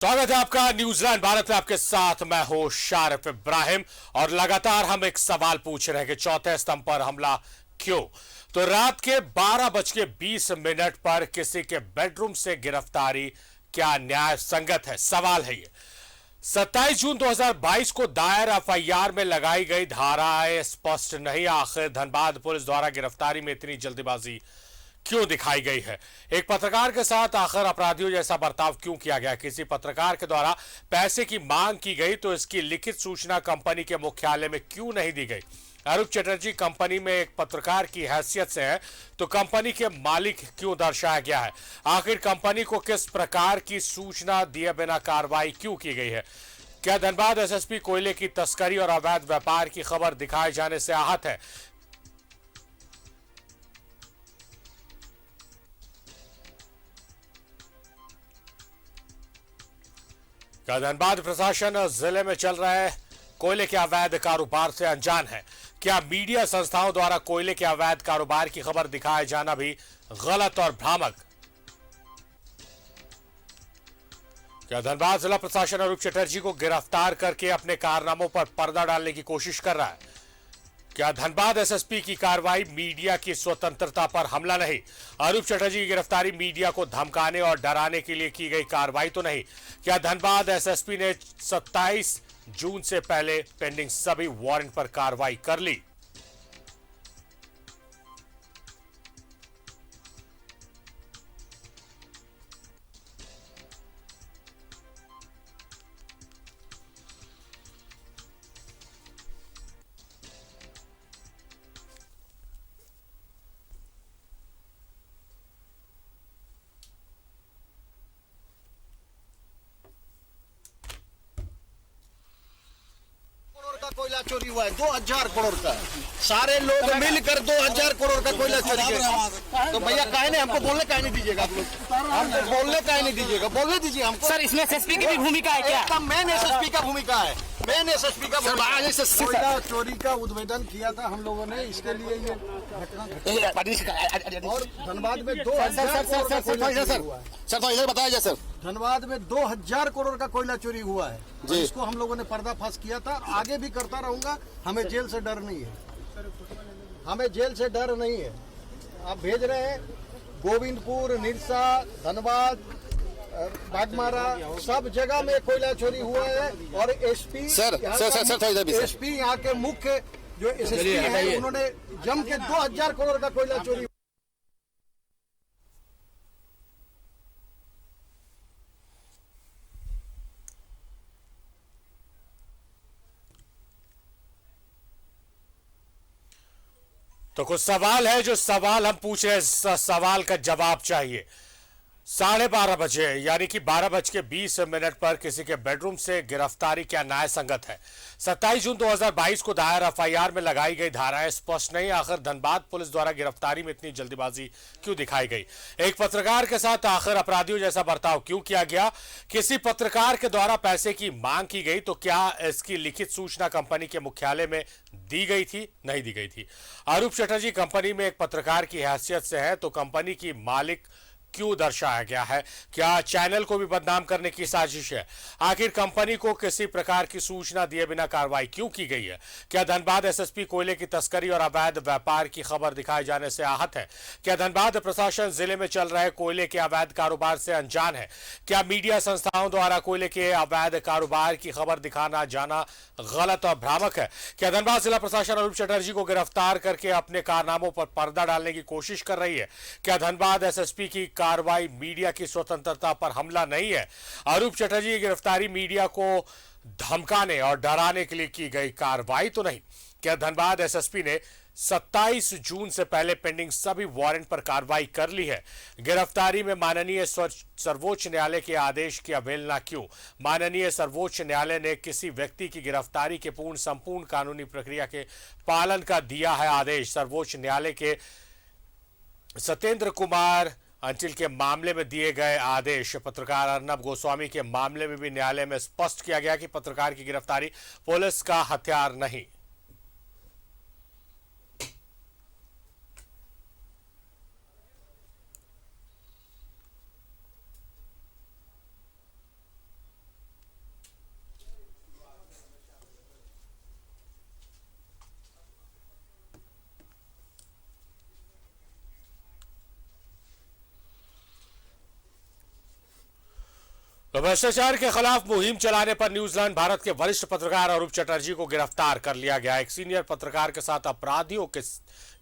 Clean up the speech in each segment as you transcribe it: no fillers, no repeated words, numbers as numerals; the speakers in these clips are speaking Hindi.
स्वागत है आपका न्यूजीलैंड भारत में। आपके साथ मैं हूं शारिफ इब्राहिम और लगातार हम एक सवाल पूछ रहे हैं कि चौथे स्तंभ पर हमला क्यों। तो रात के 12:20 पर किसी के बेडरूम से गिरफ्तारी क्या न्याय संगत है, सवाल है ये। 27 जून 2022 को दायर एफआईआर में लगाई गई धाराएं स्पष्ट नहीं। आखिर धनबाद पुलिस द्वारा गिरफ्तारी में इतनी जल्दबाजी क्यों दिखाई गई है। एक पत्रकार के साथ आखिर अपराधियों जैसा बर्ताव क्यों किया गया। किसी पत्रकार के द्वारा पैसे की मांग की गई तो इसकी लिखित सूचना कंपनी के मुख्यालय में क्यों नहीं दी गई। अरूप चटर्जी कंपनी में एक पत्रकार की हैसियत से है तो कंपनी के मालिक क्यों दर्शाया गया है। आखिर कंपनी को किस प्रकार की सूचना दिए बिना कार्रवाई क्यों की गई है। क्या धनबाद एसएसपी कोयले की तस्करी और अवैध व्यापार की खबर दिखाए जाने से आहत है। क्या धनबाद प्रशासन जिले में चल रहे कोयले के अवैध कारोबार से अनजान है। क्या मीडिया संस्थाओं द्वारा कोयले के अवैध कारोबार की खबर दिखाए जाना भी गलत और भ्रामक। क्या धनबाद जिला प्रशासन अरूप चटर्जी को गिरफ्तार करके अपने कारनामों पर पर्दा डालने की कोशिश कर रहा है। क्या धनबाद एसएसपी की कार्रवाई मीडिया की स्वतंत्रता पर हमला नहीं। अरूप चटर्जी की गिरफ्तारी मीडिया को धमकाने और डराने के लिए की गई कार्रवाई तो नहीं। क्या धनबाद एसएसपी ने 27 जून से पहले पेंडिंग सभी वारंट पर कार्रवाई कर ली। कोयला चोरी हुआ है 2000 करोड़ का। सारे लोग मिलकर 2000 करोड़ का कोयला चोरी किया। तो भैया काहे नहीं, हमको बोलने काहे नहीं दीजिएगा। आप लोग हमको बोलने काहे नहीं दीजिएगा, बोलने दीजिए हमको। सर इसमें एसएसपी की भी भूमिका है क्या? एकदम मेन एसएसपी का भूमिका है, मेन एसएसपी का कोयला चोरी का उद्भेदन किया था हम लोगों ने। इसके लिए ये घटना और धनबाद में 2000 करोड़ का कोयला चोरी हुआ है। सर तो इधर बताया जाए सर। धनबाद में 2000 करोड़ का कोयला चोरी हुआ है जिसको हम लोगों ने पर्दाफाश किया था। आगे भी करता रहूंगा, हमें जेल से डर नहीं है, हमें जेल से डर नहीं है। आप भेज रहे हैं गोविंदपुर, निरसा, धनबाद, बागमारा, सब जगह में कोयला चोरी हुआ है। और एसपी एसपी यहाँ के मुख्य जो एसएसपी है उन्होंने जम के 2000 करोड़ का कोयला चोरी। तो कुछ सवाल है, जो सवाल हम पूछ रहे हैं सवाल का जवाब चाहिए। 12:30 बजे यानी कि 12:20 पर किसी के बेडरूम से गिरफ्तारी क्या न्याय संगत है। 27 जून 2022 को दायर एफआईआर में लगाई गई धाराएं स्पष्ट नहीं। आखिर धनबाद पुलिस द्वारा गिरफ्तारी में इतनी जल्दबाजी क्यों दिखाई गई। एक पत्रकार के साथ आखिर अपराधियों जैसा बर्ताव क्यों किया गया। किसी पत्रकार के द्वारा पैसे की मांग की गई तो क्या इसकी लिखित सूचना कंपनी के मुख्यालय में दी गई थी, नहीं दी गई थी। अरूप चटर्जी कंपनी में एक पत्रकार की हैसियत से है तो कंपनी की मालिक क्यों दर्शाया गया है। क्या चैनल को भी बदनाम करने की साजिश है। आखिर कंपनी को किसी प्रकार की सूचना दिए बिना कार्रवाई क्यों की गई है। क्या धनबाद एसएसपी कोयले की तस्करी और अवैध व्यापार की खबर दिखाए जाने से आहत है। क्या धनबाद प्रशासन जिले में चल रहे कोयले के अवैध कारोबार से अनजान है। क्या मीडिया संस्थाओं द्वारा कोयले के अवैध कारोबार की खबर दिखाना जाना गलत और भ्रामक है। क्या धनबाद जिला प्रशासन अरूप चटर्जी को गिरफ्तार करके अपने कारनामों पर पर्दा डालने की कोशिश कर रही है। क्या धनबाद एसएसपी की कार्रवाई मीडिया की स्वतंत्रता पर हमला नहीं है। अरूप चटर्जी की गिरफ्तारी मीडिया को धमकाने और डराने के लिए की गई कार्रवाई तो नहीं। क्या धनबाद एसएसपी ने 27 जून से पहले पेंडिंग सभी वारंट पर कार्रवाई कर ली है। गिरफ्तारी में माननीय सर्वोच्च न्यायालय के आदेश की अवहेलना क्यों। माननीय सर्वोच्च न्यायालय ने किसी व्यक्ति की गिरफ्तारी के संपूर्ण कानूनी प्रक्रिया के पालन का दिया है आदेश। सर्वोच्च न्यायालय के सत्येंद्र कुमार अंचिल के मामले में दिए गए आदेश। पत्रकार अर्नब गोस्वामी के मामले में भी न्यायालय में स्पष्ट किया गया कि पत्रकार की गिरफ्तारी पुलिस का हथियार नहीं। तो भ्रष्टाचार के खिलाफ मुहिम चलाने पर न्यूजीलैंड भारत के वरिष्ठ पत्रकार अरूप चटर्जी को गिरफ्तार कर लिया गया। एक सीनियर पत्रकार के साथ अपराधियों के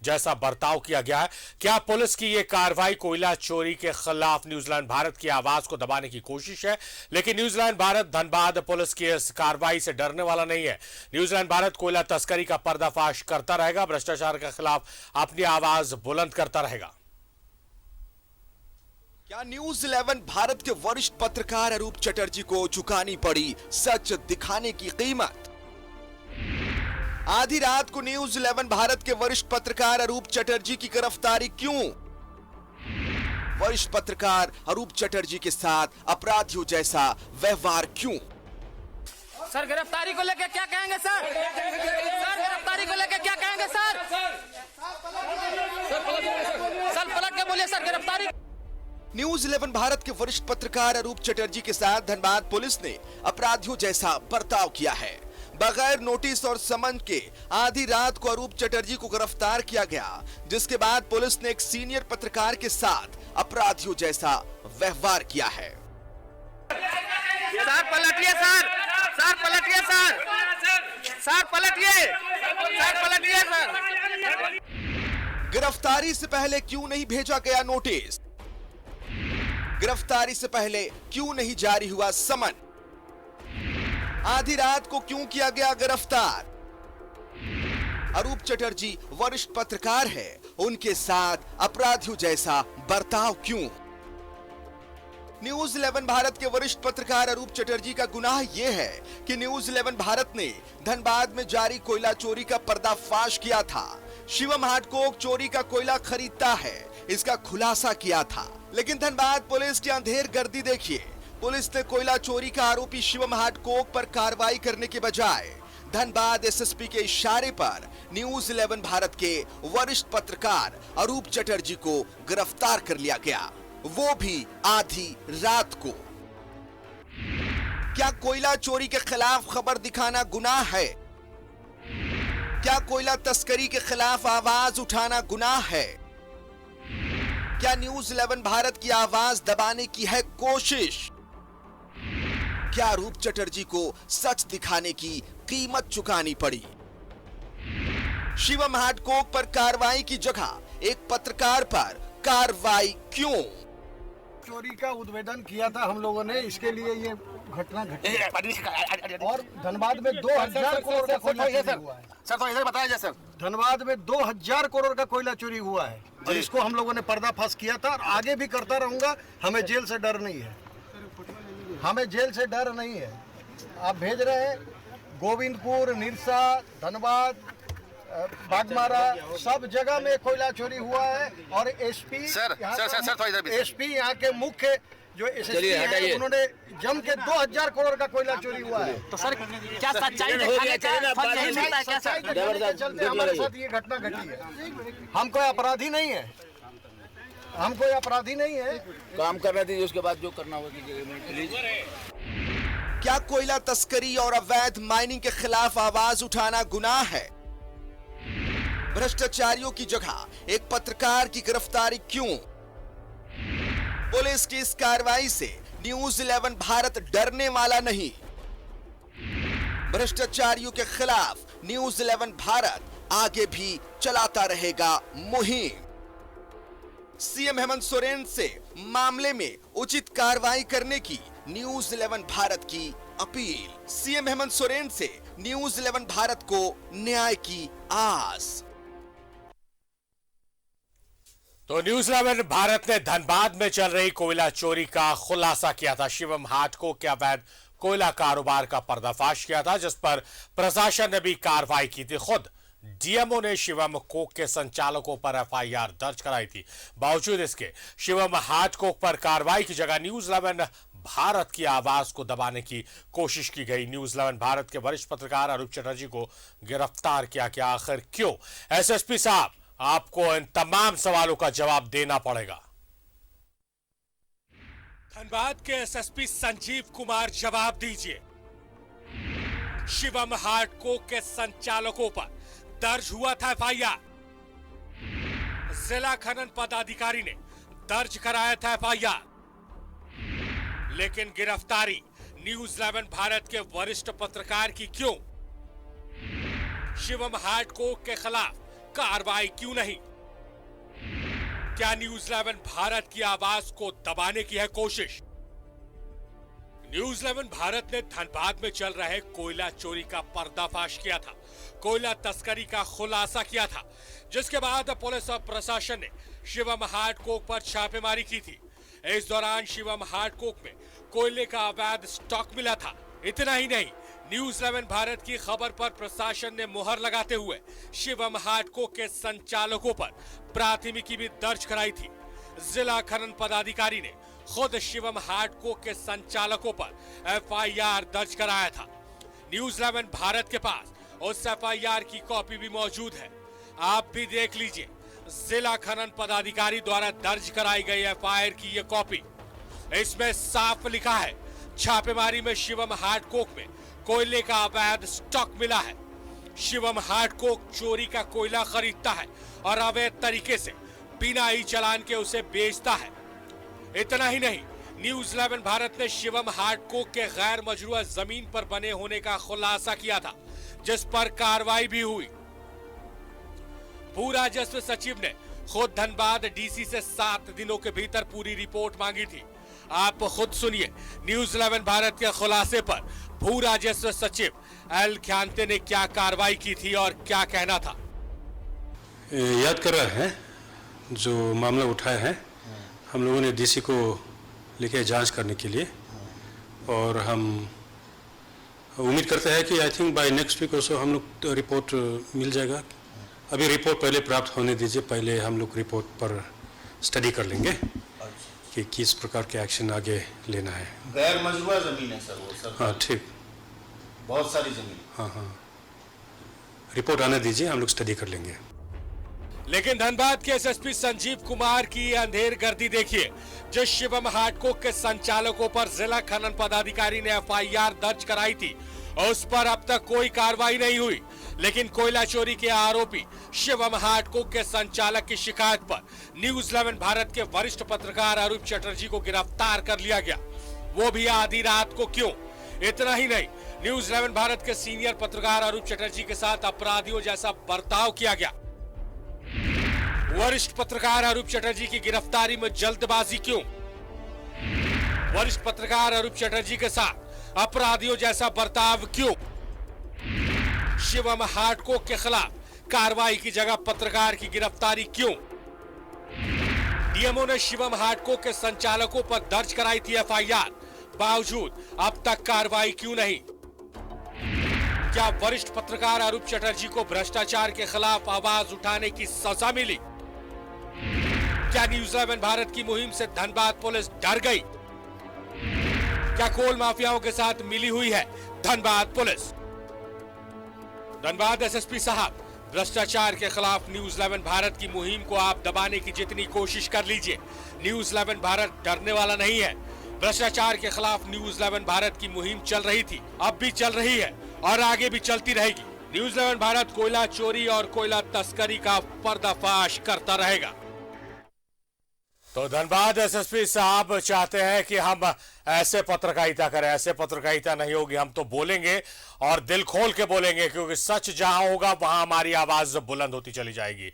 जैसा बर्ताव किया गया है। क्या पुलिस की यह कार्रवाई कोयला चोरी के खिलाफ न्यूजीलैंड भारत की आवाज को दबाने की कोशिश है? लेकिन न्यूजीलैंड भारत धनबाद पुलिस की इस कार्रवाई से डरने वाला नहीं है। न्यूजीलैंड भारत कोयला तस्करी का पर्दाफाश करता रहेगा, भ्रष्टाचार के खिलाफ अपनी आवाज बुलंद करता रहेगा। क्या न्यूज 11 भारत के वरिष्ठ पत्रकार अरूप चटर्जी को चुकानी पड़ी सच दिखाने की कीमत? आधी रात को न्यूज 11 भारत के वरिष्ठ पत्रकार अरूप चटर्जी की गिरफ्तारी क्यों? वरिष्ठ पत्रकार अरूप चटर्जी के साथ अपराधियों जैसा व्यवहार क्यों? सर गिरफ्तारी को लेकर क्या कहेंगे सर? सर गिरफ्तारी को लेकर क्या कहेंगे सर? सर पलट के बोलिए सर गिरफ्तारी। न्यूज 11 भारत के वरिष्ठ पत्रकार अरूप चटर्जी के साथ धनबाद पुलिस ने अपराधियों जैसा बर्ताव किया है। बगैर नोटिस और समन के आधी रात को अरूप चटर्जी को गिरफ्तार किया गया, जिसके बाद पुलिस ने एक सीनियर पत्रकार के साथ अपराधियों जैसा व्यवहार किया है। सर पलटिए सर, सर पलटिए सर, सर पलटिए, सर पलटिए सर। गिरफ्तारी से पहले क्यों नहीं भेजा गया नोटिस? गिरफ्तारी से पहले क्यों नहीं जारी हुआ समन? आधी रात को क्यों किया गया गिरफ्तार? अरूप चटर्जी वरिष्ठ पत्रकार है, उनके साथ अपराधियों जैसा बर्ताव क्यों? न्यूज 11 भारत के वरिष्ठ पत्रकार अरूप चटर्जी का गुनाह यह है कि न्यूज 11 भारत ने धनबाद में जारी कोयला चोरी का पर्दाफाश किया था। शिवम हार्डकोक चोरी का कोयला खरीदता है, इसका खुलासा किया था। लेकिन धनबाद पुलिस की अंधेर गर्दी देखिए। पुलिस ने कोयला चोरी का आरोपी शिवम हार्डकोक पर कार्रवाई करने के बजाय धनबाद एसएसपी के इशारे पर न्यूज 11 भारत के वरिष्ठ पत्रकार अरूप चटर्जी को गिरफ्तार कर लिया गया, वो भी आधी रात को। क्या कोयला चोरी के खिलाफ खबर दिखाना गुनाह है? क्या कोयला तस्करी के खिलाफ आवाज उठाना गुनाह है? क्या न्यूज 11 भारत की आवाज दबाने की है कोशिश? क्या अरूप चटर्जी को सच दिखाने की कीमत चुकानी पड़ी? शिवम हार्डकोक पर कार्रवाई की जगह एक पत्रकार पर कार्रवाई क्यों? चोरी का उद्भेदन किया था हम लोगों ने, इसके लिए ये घटना घटी। और धनबाद में 2000 करोड़ का कोयला चोरी हुआ है। सर तो इधर बताया जाए सर। धनबाद में 2000 करोड़ का कोयला चोरी हुआ है और इसको हम लोगों ने पर्दाफाश किया था और आगे भी करता रहूंगा। हमें जेल से डर नहीं है, हमें जेल से डर नहीं है। आप भेज रहे हैं गोविंदपुर, निरसा, धनबाद, बागमारा, सब जगह में कोयला चोरी हुआ है। और एसपी एसपी यहाँ के मुख्य जो एसएसपी हैं, उन्होंने जम के 2000 करोड़ का कोयला चोरी हुआ है। तो सर क्या सच्चाई दिखाने का फर्ज नहीं मिलता है क्या सर? चलते हमारे साथ ये घटना घटी है। हम कोई अपराधी नहीं है, हम कोई अपराधी नहीं है। काम कर रहे थे, उसके बाद जो करना होगा प्लीज। क्या कोयला तस्करी और अवैध माइनिंग के खिलाफ आवाज उठाना गुनाह है? भ्रष्टाचारियों की जगह एक पत्रकार की गिरफ्तारी क्यों? पुलिस की इस कार्रवाई से न्यूज 11 भारत डरने वाला नहीं। भ्रष्टाचारियों के खिलाफ न्यूज 11 भारत आगे भी चलाता रहेगा मुहिम। सीएम हेमंत सोरेन से मामले में उचित कार्रवाई करने की न्यूज 11 भारत की अपील। सीएम हेमंत सोरेन से न्यूज 11 भारत को न्याय की आस। तो न्यूज 11 भारत ने धनबाद में चल रही कोयला चोरी का खुलासा किया था। शिवम हार्डकोक के अवैध कोयला कारोबार का पर्दाफाश किया था, जिस पर प्रशासन ने भी कार्रवाई की थी। खुद डीएमओ ने शिवम कोक के संचालकों पर एफआईआर दर्ज कराई थी। बावजूद इसके शिवम हार्डकोक पर कार्रवाई की जगह न्यूज 11 भारत की आवाज को दबाने की कोशिश की गई। न्यूज 11 भारत के वरिष्ठ पत्रकार अरूप चटर्जी को गिरफ्तार किया गया। आखिर क्यों? एसएसपी साहब, आपको इन तमाम सवालों का जवाब देना पड़ेगा। धनबाद के एसएसपी संजीव कुमार, जवाब दीजिए। शिवम हार्डकोक के संचालकों पर दर्ज हुआ था एफआईआर। जिला खनन पदाधिकारी ने दर्ज कराया था एफआईआर, लेकिन गिरफ्तारी न्यूज 11 भारत के वरिष्ठ पत्रकार की क्यों? शिवम हार्डकोक के खिलाफ कार्रवाई क्यों नहीं? क्या न्यूज 11 भारत की आवाज को दबाने की है कोशिश? न्यूज 11 भारत ने धनबाद में चल रहे कोयला चोरी का पर्दाफाश किया था, कोयला तस्करी का खुलासा किया था, जिसके बाद पुलिस और प्रशासन ने शिवम हार्डकोक पर छापेमारी की थी। इस दौरान शिवम हार्डकोक में कोयले का अवैध स्टॉक मिला था। इतना ही नहीं, न्यूज 11 भारत की खबर पर प्रशासन ने मुहर लगाते हुए शिवम हार्डकोक के संचालकों पर प्राथमिकी भी दर्ज कराई थी। जिला खनन पदाधिकारी ने खुद शिवम हार्डकोक के संचालकों पर FIR दर्ज कराया था। न्यूज 11 भारत के पास उस FIR की कॉपी भी मौजूद है, आप भी देख लीजिए। जिला खनन पदाधिकारी द्वारा दर्ज कराई गई FIR की ये कॉपी, इसमें साफ लिखा है छापेमारी में शिवम हार्डकोक में कोयले का अवैध स्टॉक मिला है। शिवम हार्डकोक चोरी का कोयला खरीदता है और अवैध तरीके से बिना ई चालान के उसे बेचता है। इतना ही नहीं, न्यूज 11 भारत ने शिवम हार्डकोक के गैर मजरूआ जमीन पर बने होने का खुलासा किया था, जिस पर कार्रवाई भी हुई। भू राजस्व सचिव ने खुद धनबाद DC से 7 दिनों के भीतर पूरी रिपोर्ट मांगी थी। आप खुद सुनिए न्यूज 11 भारत के खुलासे पर भू राजस्व सचिव एल ख्यांते ने क्या कार्रवाई की थी और क्या कहना था। याद कर रहे हैं जो मामला उठाया है, हम लोगों ने DC को लेके जांच करने के लिए, और हम उम्मीद करते हैं कि I think by next week और हम लोग रिपोर्ट मिल जाएगा। अभी रिपोर्ट पहले प्राप्त होने दीजिए, पहले हम लोग रिपोर्ट पर स्टडी कर लेंगे कि किस प्रकार के एक्शन आगे लेना है। गैर मजरूआ जमीन है सर वो सर। हाँ ठीक, बहुत सारी जमीन। हाँ, रिपोर्ट आने दीजिए, हम लोग स्टडी कर लेंगे। लेकिन धनबाद के SSP संजीव कुमार की अंधेरगर्दी देखिए। जिस शिवम हार्डकोक के संचालकों पर जिला खनन पदाधिकारी ने FIR दर्ज कराई थी, उस पर अब तक कोई कार्रवाई नहीं हुई। लेकिन कोयला चोरी के आरोपी शिवम हार्डकोक के संचालक की शिकायत पर न्यूज 11 भारत के वरिष्ठ पत्रकार अरूप चटर्जी को गिरफ्तार कर लिया गया, वो भी आधी रात को। क्यों? इतना ही नहीं, न्यूज 11 भारत के सीनियर पत्रकार अरूप चटर्जी के साथ अपराधियों जैसा बर्ताव किया गया। वरिष्ठ पत्रकार अरूप चटर्जी की गिरफ्तारी में जल्दबाजी क्यों? वरिष्ठ पत्रकार अरूप चटर्जी के साथ अपराधियों जैसा बर्ताव क्यों? शिवम हार्डकोक के खिलाफ कार्रवाई की जगह पत्रकार की गिरफ्तारी क्यों? डीएमओ ने शिवम हार्डकोक के संचालकों पर दर्ज कराई थी FIR, बावजूद अब तक कार्रवाई क्यों नहीं? क्या वरिष्ठ पत्रकार अरूप चटर्जी को भ्रष्टाचार के खिलाफ आवाज उठाने की सजा मिली? क्या न्यूज 11 भारत की मुहिम से धनबाद पुलिस डर गई? क्या कोल माफियाओं के साथ मिली हुई है धनबाद पुलिस? धनबाद SSP साहब, भ्रष्टाचार के खिलाफ न्यूज 11 भारत की मुहिम को आप दबाने की जितनी कोशिश कर लीजिए, न्यूज 11 भारत डरने वाला नहीं है। भ्रष्टाचार के खिलाफ न्यूज 11 भारत की मुहिम चल रही थी, अब भी चल रही है और आगे भी चलती रहेगी। न्यूज 11 भारत कोयला चोरी और कोयला तस्करी का पर्दाफाश करता रहेगा। तो धनबाद SSP साहब चाहते हैं कि हम ऐसे पत्रकारिता करें, ऐसे पत्रकारिता नहीं होगी, हम तो बोलेंगे और दिल खोल के बोलेंगे, क्योंकि सच जहां होगा वहां हमारी आवाज बुलंद होती चली जाएगी।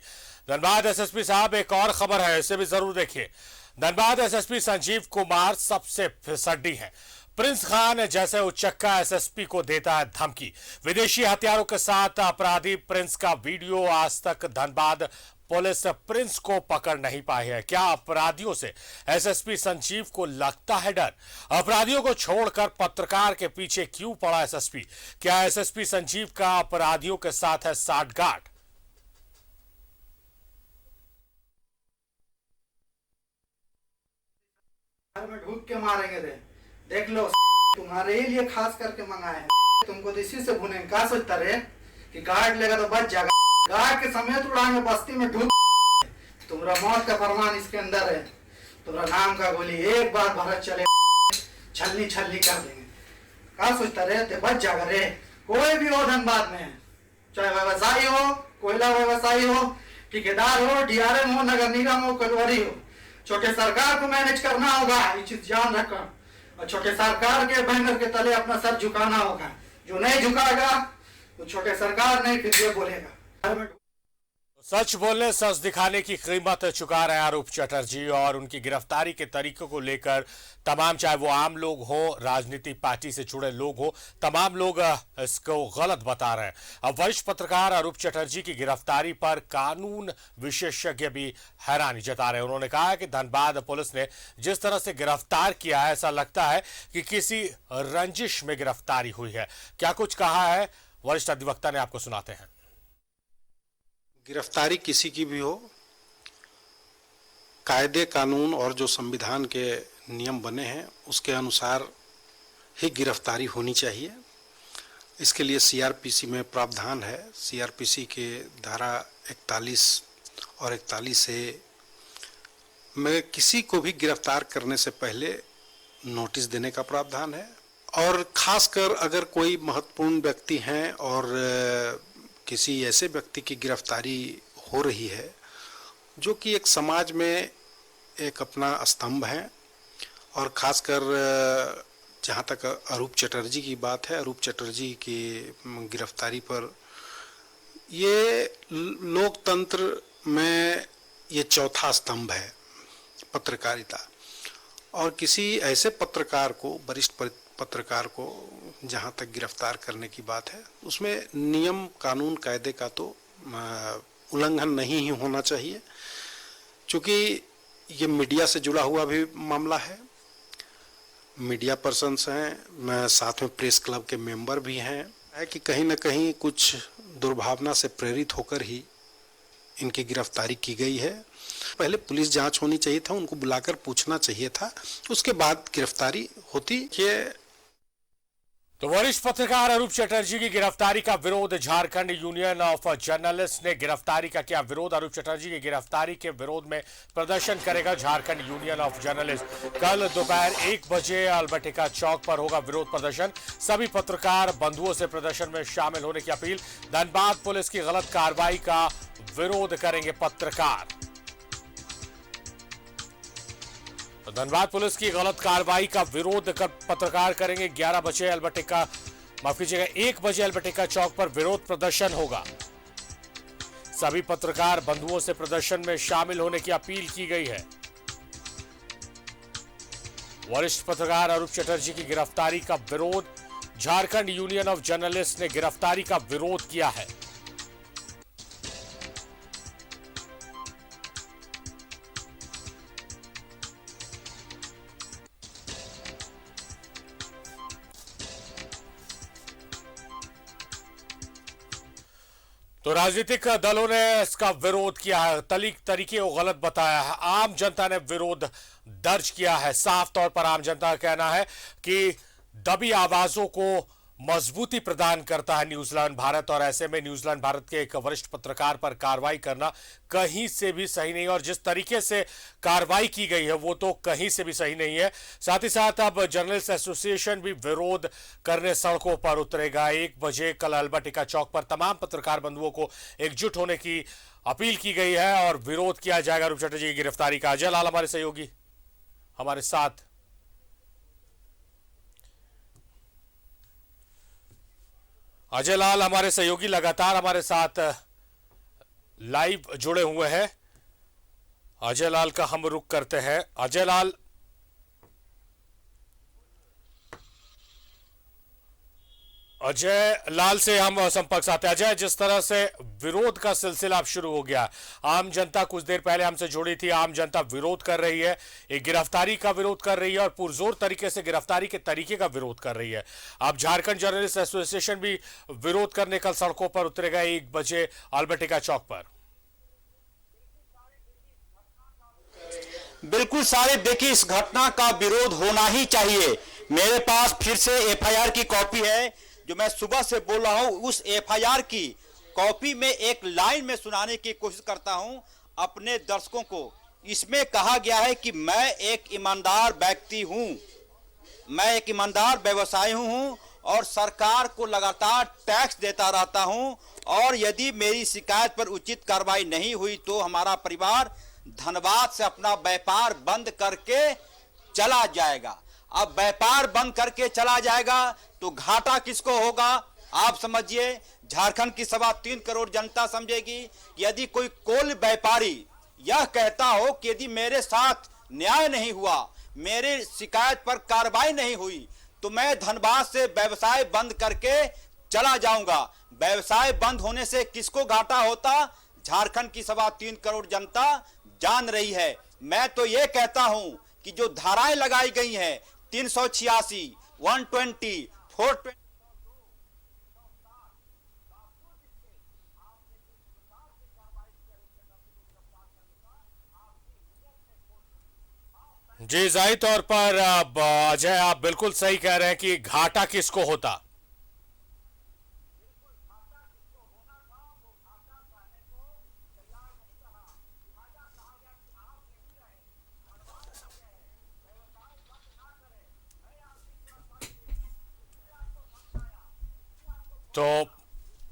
धनबाद SSP साहब, एक और खबर है, इसे भी जरूर देखिए। धनबाद SSP संजीव कुमार सबसे फिसड्डी है। प्रिंस खान जैसे उच्चक्का SSP को देता है धमकी। विदेशी हथियारों के साथ अपराधी प्रिंस का वीडियो, आज तक धनबाद पुलिस प्रिंस को पकड़ नहीं पाई है। क्या अपराधियों से SSP संजीव को लगता है डर? अपराधियों को छोड़कर पत्रकार के पीछे क्यों पड़ा SSP? क्या SSP संजीव का अपराधियों के साथ है साठगांठ? में ढूक के मारेंगे रे, देख लो तुम्हारे ही लिए खास करके मंगाए हैं। तुमको तो इसी से भुने। क्या सोचता रे कि गार्ड लेगा तो बच जाएगा? गार्ड के समेत उड़ाएंगे, बस्ती में ढूक। तुम्हारा मौत का फरमान इसके अंदर है। तुम्हारा नाम का गोली एक बार भारत चले छलनी छलनी कर देंगे। क्या सोचता रे? ते बच जाएगा रे। कोई भी हो धनबाद में, चाहे व्यवसायी हो, कोयला व्यवसायी हो, ठेकेदार हो, DRM हो, नगर निगम हो, कलवरी हो, छोटे सरकार को मैनेज करना होगा, ये चीज ध्यान रखना। और छोटे सरकार के बैनर के तले अपना सर झुकाना होगा। जो नहीं झुकाएगा तो छोटे सरकार नहीं फिर ये बोलेगा। सच बोलने सच दिखाने की कीमत चुका रहे आरूप चटर्जी और उनकी गिरफ्तारी के तरीकों को लेकर तमाम, चाहे वो आम लोग हो, राजनीतिक पार्टी से जुड़े लोग हो, तमाम लोग इसको गलत बता रहे हैं। अब वरिष्ठ पत्रकार आरूप चटर्जी की गिरफ्तारी पर कानून विशेषज्ञ भी हैरानी जता रहे हैं। उन्होंने कहा है कि धनबाद पुलिस ने जिस तरह से गिरफ्तार किया है, ऐसा लगता है कि किसी रंजिश में गिरफ्तारी हुई है। क्या कुछ कहा है वरिष्ठ अधिवक्ता ने, आपको सुनाते हैं। गिरफ्तारी किसी की भी हो, कायदे कानून और जो संविधान के नियम बने हैं उसके अनुसार ही गिरफ्तारी होनी चाहिए। इसके लिए सीआरपीसी में प्रावधान है। सीआरपीसी के धारा 41 और 41 ए में किसी को भी गिरफ्तार करने से पहले नोटिस देने का प्रावधान है। और खासकर अगर कोई महत्वपूर्ण व्यक्ति हैं और किसी ऐसे व्यक्ति की गिरफ्तारी हो रही है जो कि एक समाज में एक अपना स्तंभ है, और ख़ासकर जहाँ तक आरूप चटर्जी की बात है, आरूप चटर्जी की गिरफ्तारी पर ये लोकतंत्र में ये चौथा स्तंभ है पत्रकारिता। और किसी ऐसे पत्रकार को, वरिष्ठ पत्रकार को जहाँ तक गिरफ्तार करने की बात है, उसमें नियम कानून कायदे का तो उल्लंघन नहीं ही होना चाहिए, क्योंकि ये मीडिया से जुड़ा हुआ भी मामला है। मीडिया पर्सन्स हैं, साथ में प्रेस क्लब के मेंबर भी हैं, है कि कहीं ना कहीं कुछ दुर्भावना से प्रेरित होकर ही इनकी गिरफ्तारी की गई है। पहले पुलिस जांच होनी चाहिए था, उनको बुलाकर पूछना चाहिए था, उसके बाद गिरफ्तारी होती। ये तो वरिष्ठ पत्रकार आरूप चटर्जी की गिरफ्तारी का विरोध, झारखंड यूनियन ऑफ जर्नलिस्ट ने गिरफ्तारी का किया विरोध। आरूप चटर्जी की गिरफ्तारी के विरोध में प्रदर्शन करेगा झारखंड यूनियन ऑफ जर्नलिस्ट। कल दोपहर 1 बजे अल्बर्टिका चौक पर होगा विरोध प्रदर्शन। सभी पत्रकार बंधुओं से प्रदर्शन में शामिल होने की अपील। धनबाद पुलिस की गलत कार्रवाई का विरोध करेंगे पत्रकार। तो धनबाद पुलिस की गलत कार्रवाई का विरोध कर पत्रकार करेंगे। 11 बजे अल्बर्टिका, माफ कीजिएगा, 1 बजे अल्बर्टिका चौक पर विरोध प्रदर्शन होगा। सभी पत्रकार बंधुओं से प्रदर्शन में शामिल होने की अपील की गई है। वरिष्ठ पत्रकार आरूप चटर्जी की गिरफ्तारी का विरोध, झारखंड यूनियन ऑफ जर्नलिस्ट ने गिरफ्तारी का विरोध किया है। तो राजनीतिक दलों ने इसका विरोध किया है, तरीके को गलत बताया है। आम जनता ने विरोध दर्ज किया है। साफ तौर पर आम जनता का कहना है कि दबी आवाजों को मजबूती प्रदान करता है न्यूजीलैंड भारत, और ऐसे में न्यूजीलैंड भारत के एक वरिष्ठ पत्रकार पर कार्रवाई करना कहीं से भी सही नहीं, और जिस तरीके से कार्रवाई की गई है वो तो कहीं से भी सही नहीं है। साथ ही साथ अब जर्नलिस्ट एसोसिएशन भी विरोध करने सड़कों पर उतरेगा। 1 बजे कल अल्बर्टिका चौक पर तमाम पत्रकार बंधुओं को एकजुट होने की अपील की गई है और विरोध किया जाएगा आरूप चटर्जी की गिरफ्तारी का। अजय लाल हमारे सहयोगी हमारे साथ अजय लाल हमारे सहयोगी लगातार हमारे साथ लाइव जुड़े हुए हैं। अजय लाल का हम रुख करते हैं। अजय लाल, अजय लाल से हम संपर्क साथ हैं। अजय, जिस तरह से विरोध का सिलसिला अब शुरू हो गया, आम जनता कुछ देर पहले हमसे जुड़ी थी, आम जनता विरोध कर रही है, एक गिरफ्तारी का विरोध कर रही है और पुरजोर तरीके से गिरफ्तारी के तरीके का विरोध कर रही है। अब झारखंड जर्नलिस्ट एसोसिएशन भी विरोध करने कल सड़कों पर उतरेगा 1 बजे अल्बर्टिका चौक पर। बिल्कुल सारे, देखिए इस घटना का विरोध होना ही चाहिए। मेरे पास फिर से एफआईआर की कॉपी है जो मैं सुबह से बोल रहा हूं। उस एफआईआर की कॉपी में एक लाइन में सुनाने की कोशिश करता हूं अपने दर्शकों को। इसमें कहा गया है कि मैं एक ईमानदार व्यक्ति हूं, मैं एक ईमानदार व्यवसायी हूं और सरकार को लगातार टैक्स देता रहता हूं, और यदि मेरी शिकायत पर उचित कार्रवाई नहीं हुई तो हमारा परिवार धनबाद से अपना व्यापार बंद करके चला जाएगा। अब व्यापार बंद करके चला जाएगा तो घाटा किसको होगा आप समझिए। झारखंड की 3.25 करोड़ जनता समझेगी। यदि कोई कोल व्यापारी यह कहता हो कि यदि मेरे साथ न्याय नहीं हुआ, मेरे शिकायत पर कार्रवाई नहीं हुई, तो मैं धनबाद से व्यवसाय बंद करके चला जाऊंगा। व्यवसाय बंद होने से किसको घाटा होता, झारखंड की 3.25 करोड़ जनता जान रही है। मैं तो ये कहता हूं कि जो धाराएं लगाई गई हैं 386, 120, 420 जी, जाहिर तौर पर अजय आप बिल्कुल सही कह रहे हैं कि घाटा किसको होता। तो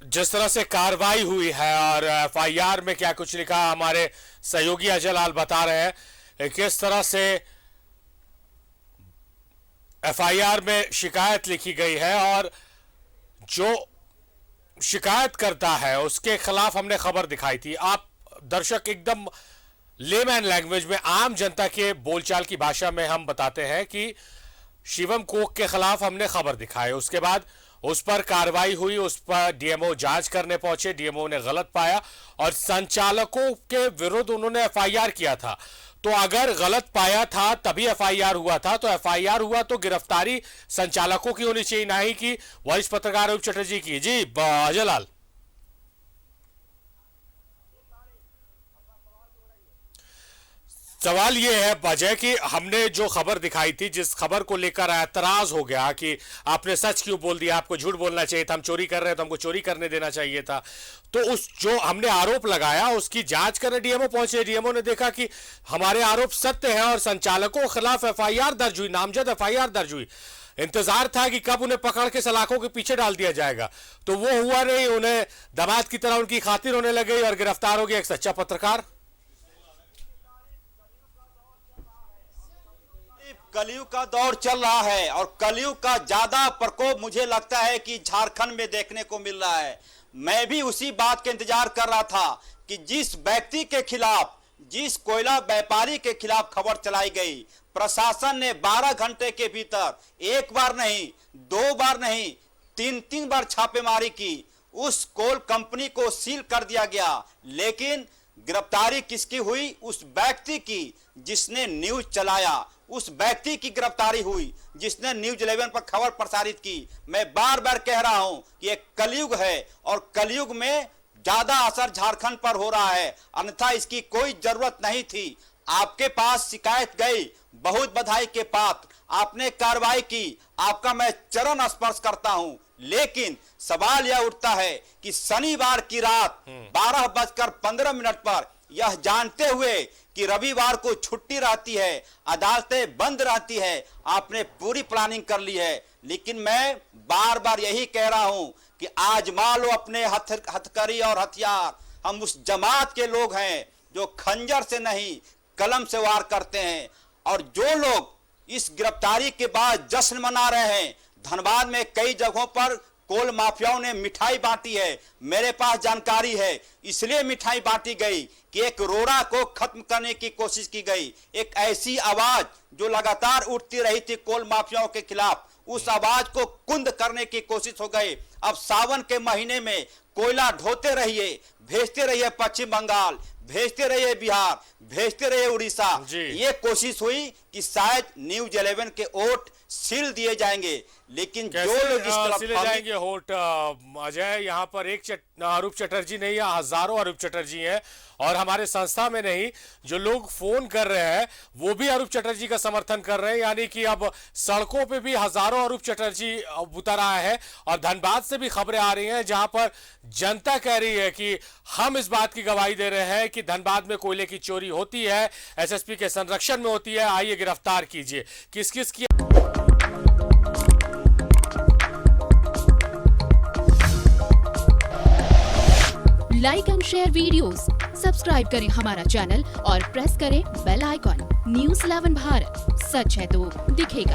जिस तरह से कार्रवाई हुई है और एफआईआर में क्या कुछ लिखा, हमारे सहयोगी अजय लाल बता रहे हैं किस तरह से एफआईआर में शिकायत लिखी गई है और जो शिकायत करता है उसके खिलाफ हमने खबर दिखाई थी। आप दर्शक एकदम लेमैन लैंग्वेज में, आम जनता के बोलचाल की भाषा में हम बताते हैं कि शिवम कोक के खिलाफ हमने खबर दिखाई, उसके बाद उस पर कार्रवाई हुई, उस पर डीएमओ जांच करने पहुंचे, डीएमओ ने गलत पाया और संचालकों के विरुद्ध उन्होंने एफआईआर किया था। तो अगर गलत पाया था तभी एफआईआर हुआ था, तो एफआईआर हुआ तो गिरफ्तारी संचालकों की होनी चाहिए, ना ही कि वरिष्ठ पत्रकार अरूप चटर्जी की। जी अजय लाल, सवाल यह है अजय कि हमने जो खबर दिखाई थी, जिस खबर को लेकर ऐतराज हो गया कि आपने सच क्यों बोल दिया, आपको झूठ बोलना चाहिए था, हम चोरी कर रहे हैं तो हमको चोरी करने देना चाहिए था, तो उस जो हमने आरोप लगाया उसकी जांच करने डीएमओ पहुंचे। डीएमओ ने देखा कि हमारे आरोप सत्य हैं और संचालकों के खिलाफ एफआईआर दर्ज हुई, नामजद एफआईआर दर्ज हुई। इंतजार था कि कब उन्हें पकड़ के सलाखों के पीछे डाल दिया जाएगा, तो वो हुआ नहीं। उन्हें दामाद की तरह उनकी खातिर होने लगी और गिरफ्तार हो गया एक सच्चा पत्रकार। कलयुग का दौर चल रहा है और कलयुग का ज्यादा प्रकोप मुझे लगता है कि झारखंड में देखने को मिल रहा है। मैं भी उसी बात के इंतजार कर रहा था कि जिस व्यक्ति के खिलाफ, जिस कोयला व्यापारी के खिलाफ खबर चलाई गई, प्रशासन ने 12 घंटे के भीतर एक बार नहीं, 2 बार नहीं, 3 बार छापेमारी की, उस कोल कंपनी को सील कर दिया गया। लेकिन गिरफ्तारी किसकी हुई? उस व्यक्ति की जिसने न्यूज चलाया, उस व्यक्ति की गिरफ्तारी हुई जिसने न्यूज 11 पर खबर प्रसारित की। मैं बार बार कह रहा हूं कि एक कलयुग है और कलयुग में ज्यादा असर झारखंड पर हो रहा है, अन्यथा इसकी कोई जरूरत नहीं थी। आपके पास शिकायत गई, बहुत बधाई के पात्र, आपने कार्रवाई की, आपका मैं चरण स्पर्श करता हूं। लेकिन सवाल यह उठता है कि शनिवार की रात 12:15 पर, यह जानते हुए कि रविवार को छुट्टी रहती है, अदालतें बंद रहती है, आपने पूरी प्लानिंग कर ली है। लेकिन मैं बार बार यही कह रहा हूं कि आजमा लो अपने हथकड़ी और हथियार। हम उस जमात के लोग हैं जो खंजर से नहीं कलम से वार करते हैं। और जो लोग इस गिरफ्तारी के बाद जश्न मना रहे हैं, धनबाद में कई जगहों पर कोल माफियाओं ने मिठाई बांटी है, मेरे पास जानकारी है। इसलिए मिठाई बांटी गई कि एक रोड़ा को खत्म करने की कोशिश की गई, एक ऐसी आवाज जो लगातार उठती रही थी कोल माफियाओं के खिलाफ, उस आवाज को कुंद करने की कोशिश हो गई। अब सावन के महीने में कोयला ढोते रहिए, भेजते रहिए पश्चिम बंगाल, भेजते रहिए बिहार, भेजते रहिए उड़ीसा। ये कोशिश हुई कि शायद न्यूज 11 के वोट सील दिए जाएंगे, लेकिन जो लोग इस तरफ सीले जाएंगे वोट अजय, यहाँ पर एक अरूप चटर्जी नहीं, यहाँ हजारों अरूप चटर्जी हैं और हमारे संस्था में नहीं, जो लोग फोन कर रहे हैं वो भी अरूप चटर्जी का समर्थन कर रहे हैं। यानी कि अब सड़कों पे भी हजारों अरूप चटर्जी उतर आए हैं और धनबाद से भी खबरें आ रही हैं जहां पर जनता कह रही है कि हम इस बात की गवाही दे रहे हैं कि धनबाद में कोयले की चोरी होती है, एसएसपी के संरक्षण में होती है, आइए गिरफ्तार कीजिए। किस किस की like and share videos, subscribe करें हमारा चैनल और प्रेस करें बेल आइकॉन। न्यूज़ 11 भारत, सच है तो दिखेगा।